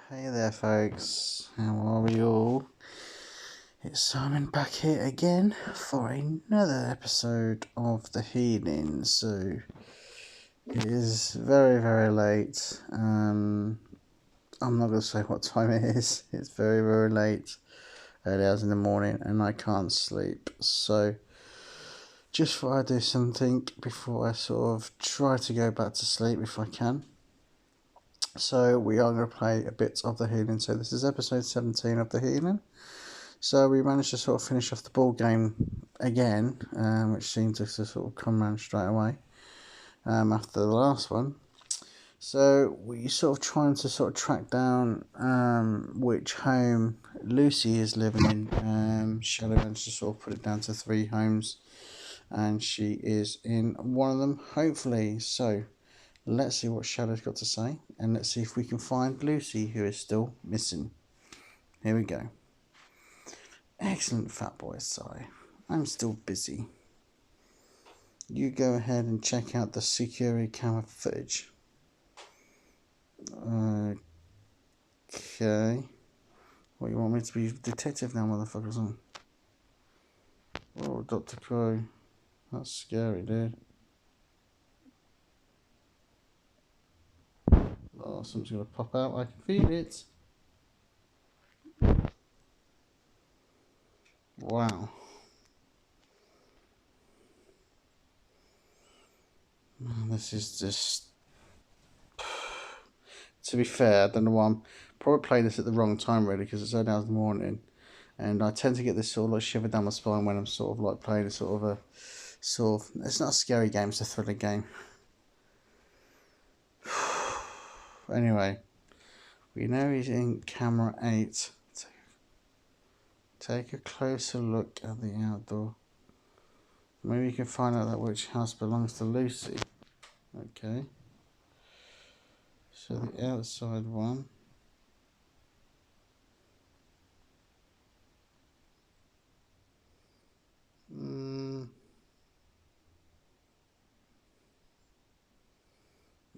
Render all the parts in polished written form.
Hey there, folks. How are we all? It's Simon back here again for another episode of The Healing. So it is very, very late. I'm not going to say what time it is. It's very, very late, early hours in the morning, and I can't sleep. So just thought I'd do something before I sort of try to go back to sleep if I can. So we are going to play a bit of The Healing. So this is episode 17 of The Healing. So we managed to sort of finish off the ball game again, which seemed to sort of come around straight away after the last one. So we sort of trying to sort of track down which home Lucy is living in. Shelley managed to sort of put it down to 3 homes, and she is in one of them, hopefully. So let's see what Shelley's got to say, and let's see if we can find Lucy, who is still missing. Here we go. Excellent, fat boy. Sorry, I'm still busy. You go ahead and check out the security camera footage. Okay. What, you want me to be detective now, motherfuckers? Oh, Dr. Crow. That's scary, dude. Oh, something's gonna pop out. I can feel it. Wow. This is just... To be fair, I don't know why I'm probably playing this at the wrong time, really, because it's early hours in the morning. And I tend to get this sort of like shiver down my spine when I'm sort of like playing a sort of... It's not a scary game, it's a thriller game. Anyway, we know he's in camera 8. Take a closer look at the outdoor. Maybe you can find out that which house belongs to Lucy. Okay. So the outside one.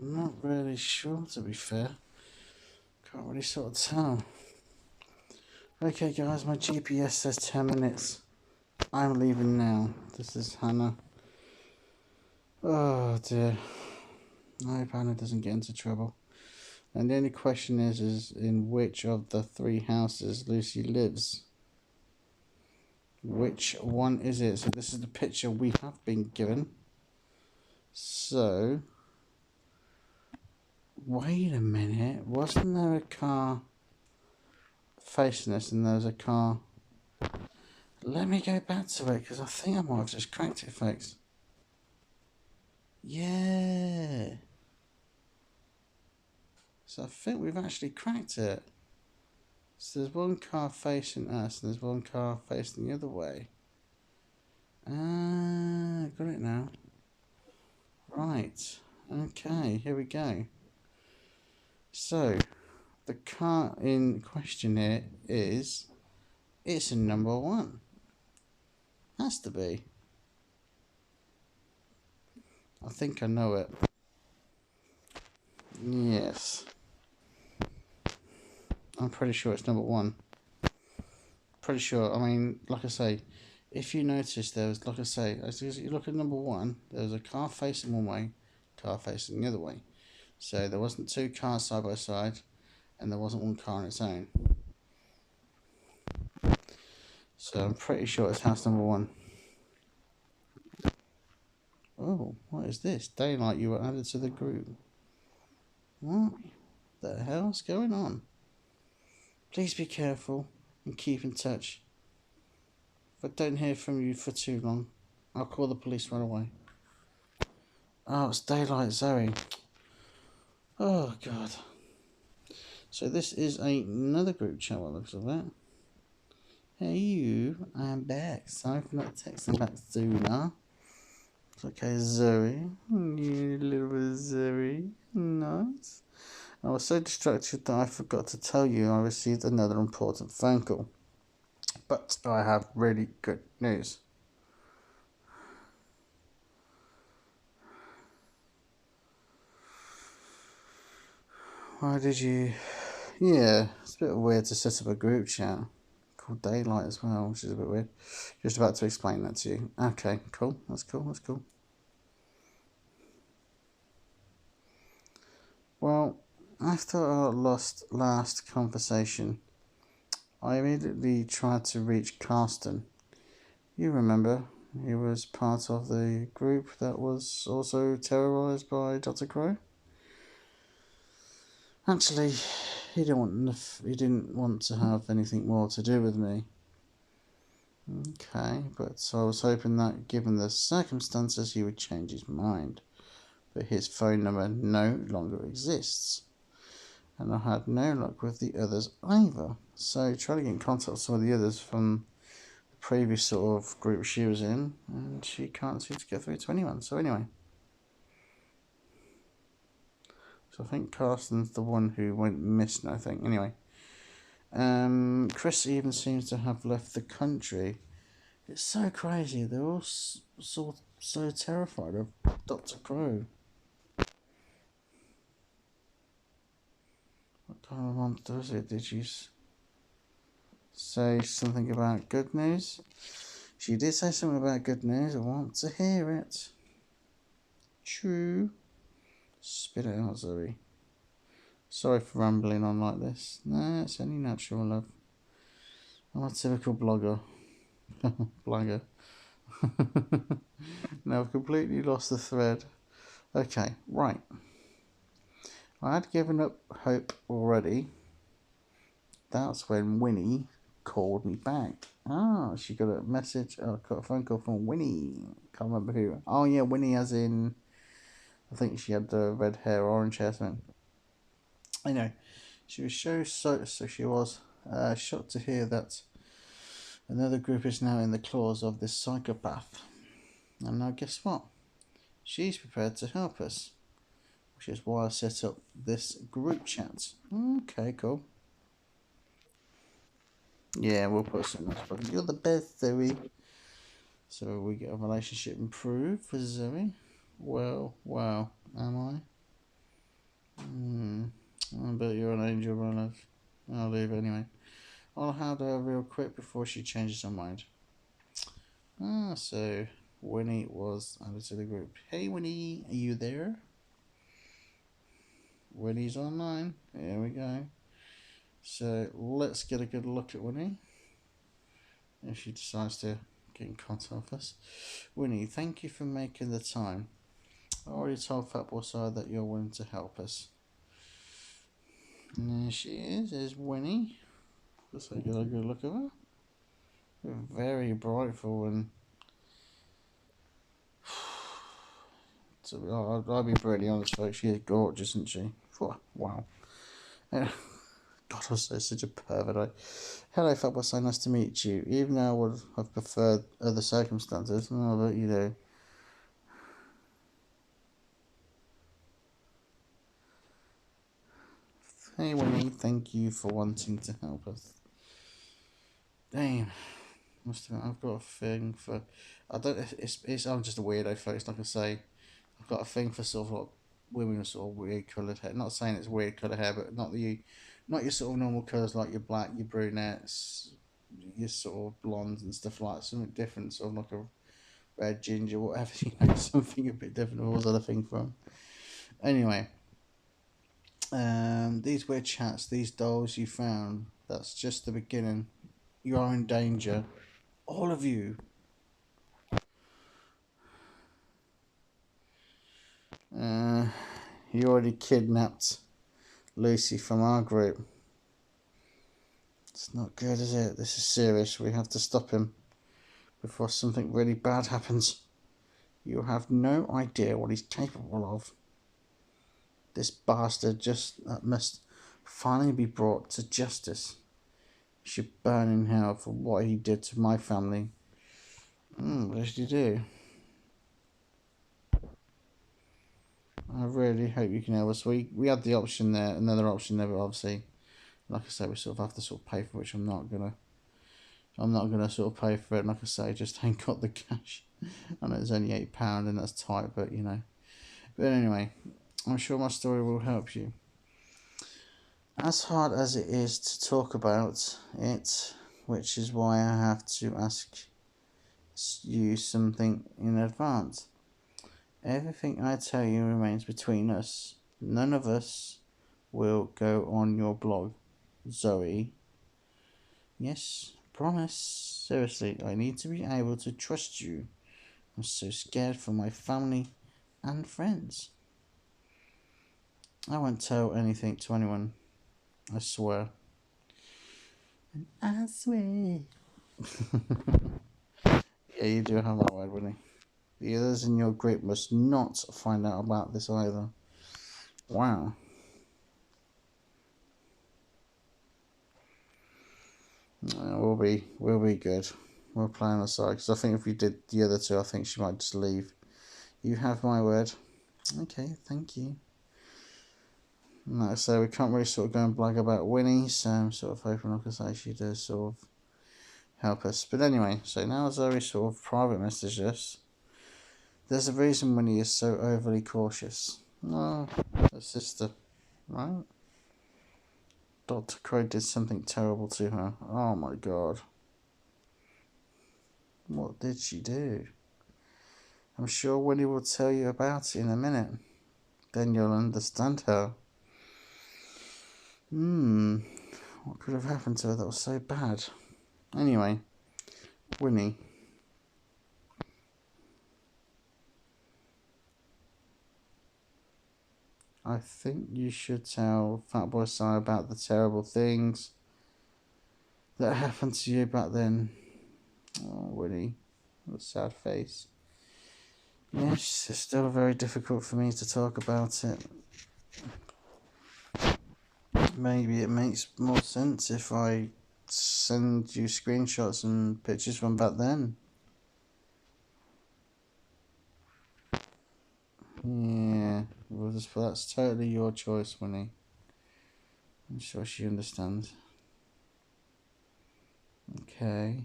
Not really sure, to be fair. Can't really sort of tell. Okay, guys, my GPS says 10 minutes. I'm leaving now. This is Hannah. Oh dear. I hope Hannah doesn't get into trouble. And the only question is in which of the 3 houses Lucy lives? Which one is it? So this is the picture we have been given. So, wait a minute. Wasn't there a car facing us and there was a car? Let me go back to it because I think I might have just cracked it, folks. Yeah. So I think we've actually cracked it. So there's one car facing us and there's one car facing the other way. Ah, got it now. Right. Okay, here we go. So, the car in question here is... It's a number 1. Has to be. I think I know it. Yes. I'm pretty sure it's number 1. Pretty sure. I mean, like I say, if you notice there was, like I say, as you look at number 1, there was a car facing one way, car facing the other way. So there wasn't 2 cars side by side, and there wasn't one car on its own. So I'm pretty sure it's house number 1. Oh, what is this? Daylight, you were added to the group. What the hell's going on? Please be careful and keep in touch. If I don't hear from you for too long, I'll call the police right away. Oh, it's Daylight Zoe. Oh, God. So this is another group chat, what looks like that. Hey, you, I'm back. Sorry for not texting back sooner. It's okay, Zoe. You little Zoe. Nice. I was so distracted that I forgot to tell you I received another important phone call. But I have really good news. Why did you Yeah, it's a bit weird to set up a group chat called Daylight as well, which is a bit weird. Just about to explain that to you. Okay, cool. That's cool. That's cool. Well, after our last conversation, I immediately tried to reach Carsten. You remember, he was part of the group that was also terrorised by Dr. Crow. Actually, he didn't want to have anything more to do with me. Okay, but so I was hoping that given the circumstances he would change his mind. But his phone number no longer exists. And I had no luck with the others either. So trying to get in contact with some of the others from the previous sort of group she was in, and she can't seem to get through to anyone. So anyway. So I think Carsten's the one who went missing, I think. Anyway. Chris even seems to have left the country. It's so crazy. They're all so terrified of Dr. Crow. What kind of monster is it? Did you say something about good news? She did say something about good news. I want to hear it. True. Spit it out, Zoe. Sorry for rambling on like this. No, it's only natural, love. I'm a typical blogger. Blogger. Now I've completely lost the thread. Okay, right. I had given up hope already. That's when Winnie called me back. Ah, she got a message, got a phone call from Winnie. Can't remember who. Oh yeah, Winnie as in, I think she had the red hair, orange hair, something. I know. She was so she was shocked to hear that another group is now in the claws of this psychopath. And now guess what? She's prepared to help us. Which is why I set up this group chat. Okay, cool. Yeah, we'll put some nice buttons. You're the best, Zoe. So we get a relationship improved for Zoe. Well, wow, am I? I bet you're an angel, my love. I'll leave anyway. I'll have her real quick before she changes her mind. So Winnie was added to the group. Hey, Winnie, are you there? Winnie's online. Here we go. So let's get a good look at Winnie. If she decides to get in contact with us. Winnie, thank you for making the time. I already told Fatboy Side that you're willing to help us. And there she is. There's Winnie. Let's get a good look at her. Very brightful and. So I'll be pretty honest, folks. She is gorgeous, isn't she? Wow. God, I was such a pervert. Hello, Fatboy Side. Nice to meet you. Even though I would have preferred other circumstances, but you do. Hey Winnie, thank you for wanting to help us. Damn, I've got a thing for. I don't. It's. I'm just a weirdo, folks. Like I say, I've got a thing for sort of like women with sort of weird coloured hair. Not saying it's weird coloured hair, but not your sort of normal colours like your black, your brunettes, your sort of blondes and stuff like that. Something different, sort of like a red ginger, whatever. Something a bit different. What was that a thing from? Anyway. These weird chats, these dolls you found, that's just the beginning. You are in danger. All of you. You already kidnapped Lucy from our group. It's not good, is it? This is serious. We have to stop him before something really bad happens. You have no idea what he's capable of. This bastard must finally be brought to justice. He should burn in hell for what he did to my family. What did he do? I really hope you can help us. We had the option there, another option there, but obviously, like I say, we sort of have to sort of pay for it, which I'm not gonna sort of pay for it. Like I say, just ain't got the cash. I know it's only £8 and that's tight, but you know. But anyway, I'm sure my story will help you. As hard as it is to talk about it, which is why I have to ask you something in advance. Everything I tell you remains between us. None of us will go on your blog, Zoe. Yes, promise. Seriously, I need to be able to trust you. I'm so scared for my family and friends. I won't tell anything to anyone. I swear. And I swear. Yeah, you do have that word, Winnie. The others in your group must not find out about this either. Wow. We'll be good. We'll play on the side, because I think if we did the other two, I think she might just leave. You have my word. Okay, thank you. Like I say, we can't really sort of go and blag about Winnie, so I'm sort of hoping, like I say, she does sort of help us. But anyway, so now Zoe sort of private messaged us. There's a reason Winnie is so overly cautious. Oh, her sister, right? Dr. Crow did something terrible to her. Oh my god. What did she do? I'm sure Winnie will tell you about it in a minute. Then you'll understand her. What could have happened to her that was so bad? Anyway, Winnie. I think you should tell Fatboy Si about the terrible things that happened to you back then. Oh, Winnie. What a sad face. Yes, it's still very difficult for me to talk about it. Maybe it makes more sense if I send you screenshots and pictures from back then. Yeah, well, that's totally your choice, Winnie. I'm sure she understands. Okay.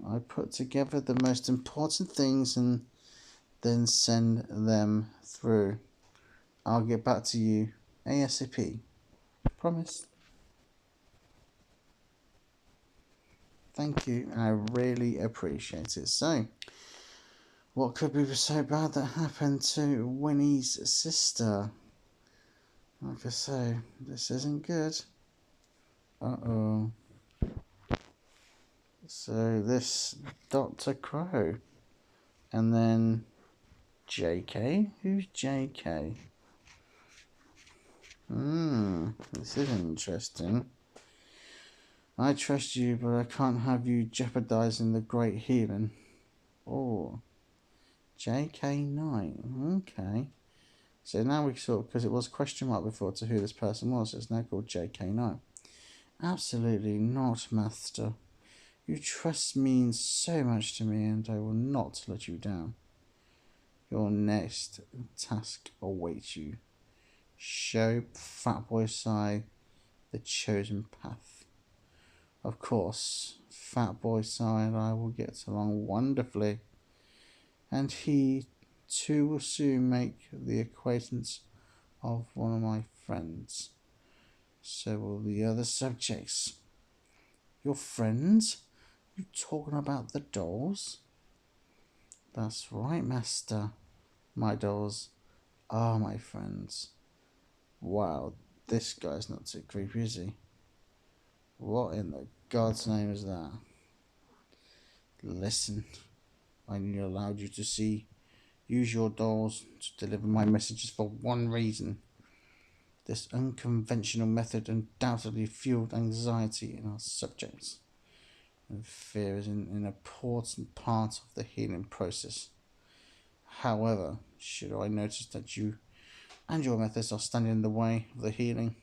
I put together the most important things and then send them through. I'll get back to you ASAP. Promise. Thank you, I really appreciate it. So, what could be so bad that happened to Winnie's sister? Like I say, this isn't good. Uh-oh. So this Dr. Crow. And then JK? Who's JK? This is interesting. I trust you, but I can't have you jeopardizing the great healing. Oh, JK9. Okay. So now we sort of, because it was question mark before to who this person was, it's now called JK9. Absolutely not, Master. Your trust means so much to me, and I will not let you down. Your next task awaits you. Show Fatboy Si the chosen path. Of course, Fatboy Si and I will get along wonderfully, and he too will soon make the acquaintance of one of my friends. So will the other subjects. Your friends? You talking about the dolls? That's right, Master. My dolls are my friends. Wow, this guy's not too creepy, is he? What in the God's name is that? Listen, I only allowed you to see. Use your dolls to deliver my messages for one reason. This unconventional method undoubtedly fueled anxiety in our subjects, and fear is an important part of the healing process. However, should I notice that you and your methods are standing in the way of the healing,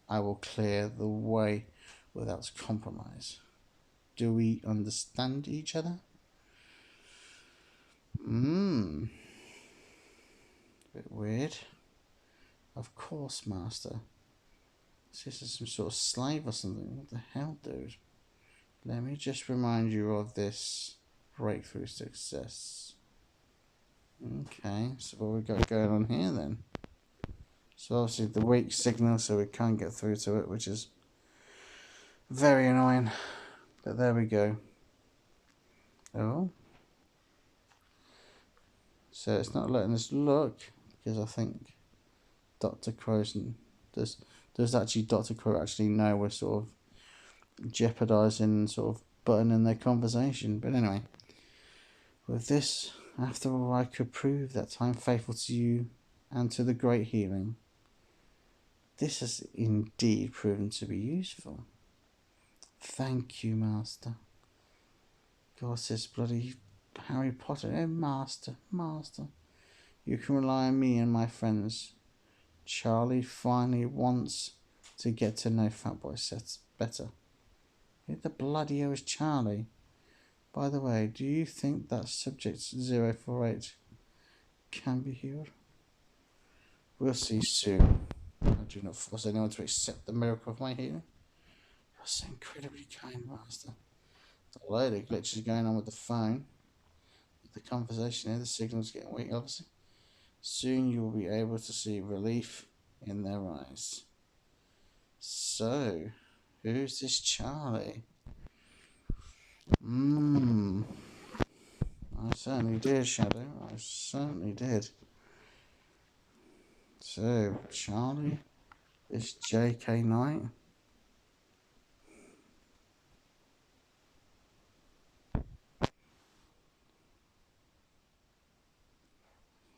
I will clear the way without compromise. Do we understand each other? Bit weird. Of course, Master. This is some sort of slave or something. What the hell, dude? Let me just remind you of this breakthrough success. Okay, so what we got going on here then? So obviously the weak signal, so we can't get through to it, which is very annoying. But there we go. Oh. So it's not letting us look, because I think Dr. Crow's... Does actually Dr. Crow actually know we're sort of jeopardising, sort of buttoning their conversation? But anyway, with this, after all, I could prove that I'm faithful to you and to the great healing. This has indeed proven to be useful. Thank you, Master. God, says bloody Harry Potter. Oh, Master, Master. You can rely on me and my friends. Charlie finally wants to get to know Fatboy Seth better. Who the bloody hell is Charlie? By the way, do you think that subject 048 can be healed? We'll see soon. I do not force anyone to accept the miracle of my healing. You're so incredibly kind, Master. A load of glitches going on with the phone. The conversation here, the signal's getting weak, obviously. Soon you will be able to see relief in their eyes. So, who's this Charlie? I certainly did, Shadow. I certainly did. So, Charlie is J.K. Knight.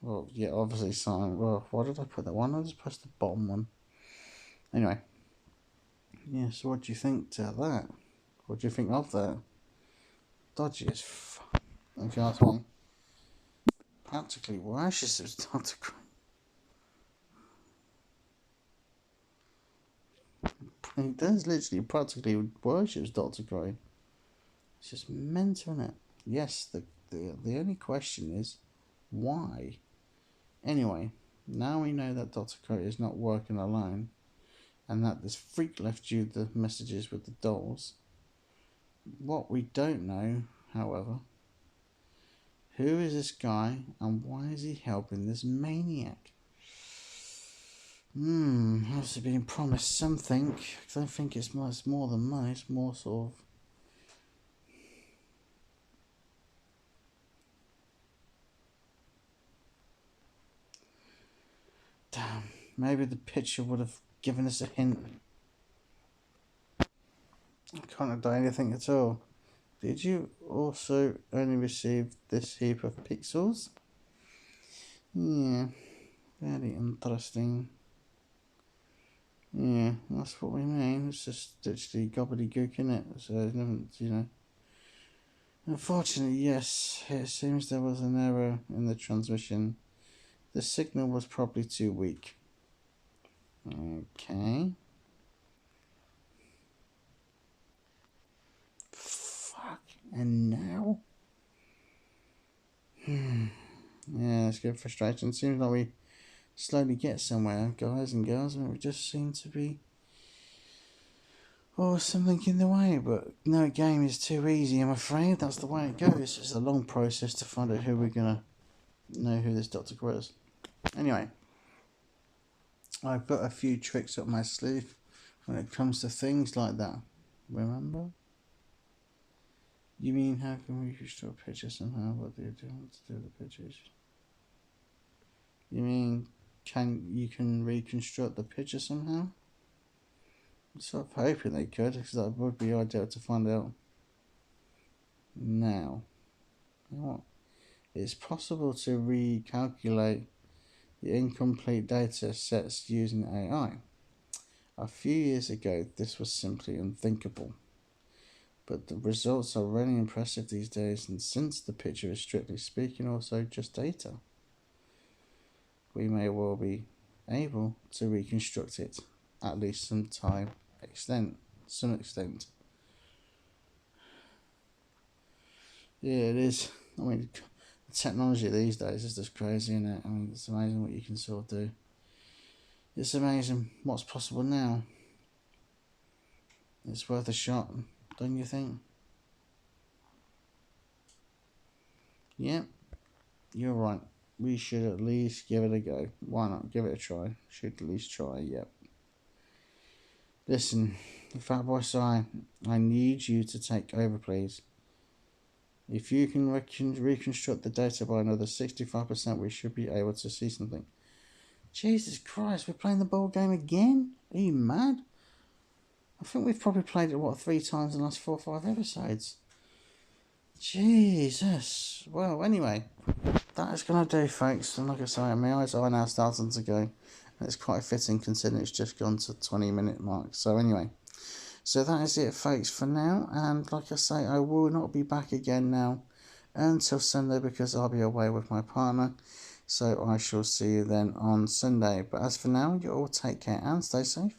Well, yeah, obviously Simon. Well, why did I put that one? I just pressed the bottom one. Anyway. Yeah, so what do you think to that? What do you think of that? Dodgy as fuck. If you ask me. Practically worships Dr. Crow. He does literally practically worships Dr. Crow. It's just mental, isn't it? Yes, the only question is, why? Anyway, now we know that Dr. Crow is not working alone, and that this freak left you the messages with the dolls. What we don't know, however, who is this guy, and why is he helping this maniac? Obviously being promised something. I don't think it's more than money. It's more sort of... Damn, maybe the picture would have given us a hint. I can't have done anything at all. Did you also only receive this heap of pixels? Yeah, very interesting. Yeah, that's what we mean. It's just literally gobbledygook, innit? So there's nothing, you know. Unfortunately, yes, it seems there was an error in the transmission. The signal was probably too weak. Okay. Fuck. And now? Yeah, it's good frustration. Seems like we slowly get somewhere, guys and girls, and we just seem to be... Oh, something in the way, but no game is too easy, I'm afraid. That's the way it goes. It's a long process to find out who we're going to know who this Dr. Crow is. Anyway, I've got a few tricks up my sleeve when it comes to things like that. Remember? You mean how can we restore a picture somehow? What do you do to do the pictures? You mean you can reconstruct the picture somehow? I'm sort of hoping they could, because that would be ideal to find out now. What? It's possible to recalculate the incomplete data sets using AI. A few years ago, this was simply unthinkable. But the results are really impressive these days, and since the picture is strictly speaking also just data, we may well be able to reconstruct it, at least some extent. Yeah, it is. I mean, the technology these days is just crazy, isn't it? I mean, it's amazing what you can sort of do. It's amazing what's possible now. It's worth a shot, don't you think? Yep, you're right. we should at least give it a go. Why not? Give it a try. Should at least try, yep. Listen, Fat Boy Si, I need you to take over, please. If you can reconstruct the data by another 65%, we should be able to see something. Jesus Christ, we're playing the ball game again? Are you mad? I think we've probably played it, 3 times in the last 4 or 5 episodes. Jesus. Well, anyway, that is going to do, folks. And like I say, my eyes are now starting to go. And it's quite fitting considering it's just gone to 20-minute mark. So anyway, so that is it, folks, for now. And like I say, I will not be back again now until Sunday because I'll be away with my partner. So I shall see you then on Sunday. But as for now, you all take care and stay safe.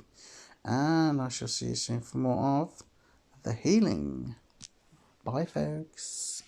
And I shall see you soon for more of The Healing. Bye, folks.